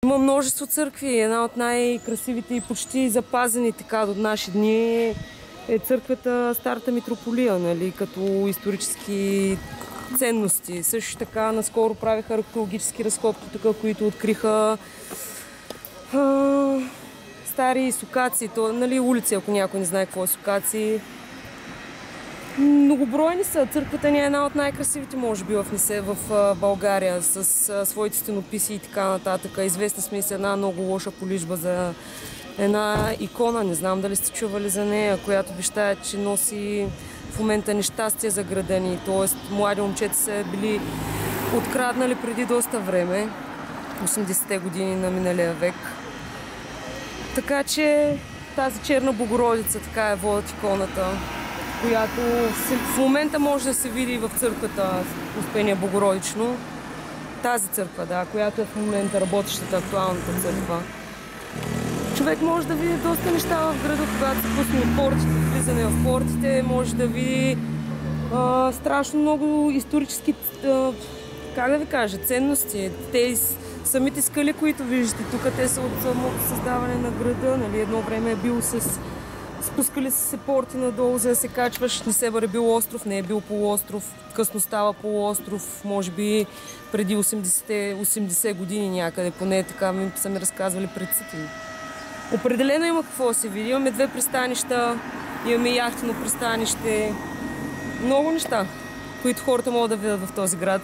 Има множество църкви. Една от най-красивите и почти запазени така до наши дни е църквата Старата Митрополия, нали, като исторически ценности. Също така наскоро правиха археологически разкопки тук, които откриха стари сукаци, нали, улици, ако някой не знае какво е сукаци. Многобройни са. Църквата ни е една от най-красивите, може би, в България, с своите стенописи и така нататък. Известни сме и с една много лоша полижба за една икона, не знам дали сте чували за нея, която вещае, че носи в момента нещастие за града ни. Тоест, млади момчета са били откраднали преди доста време, 80-те години на миналия век. Така че тази черна Богородица, така е водят иконата, която в момента може да се види в църквата Успение Богородично. Тази църква, да, която е в момента работещата, актуалната църква. Човек може да види доста неща в града, когато се пусне от портите, влизане в портите, може да види страшно много исторически, как да ви кажа, ценности. Самите скали, които виждате тук, те са от самото създаване на града. Нали, едно време е бил спускали се порти надолу, за да се качваш. Несебър е бил остров, не е бил полуостров. Късно става полуостров, може би преди 80 години някъде, поне така са ми разказвали предците. Определено има какво да се види. Имаме 2 пристанища, имаме яхтено пристанище. Много неща, които хората могат да видят в този град.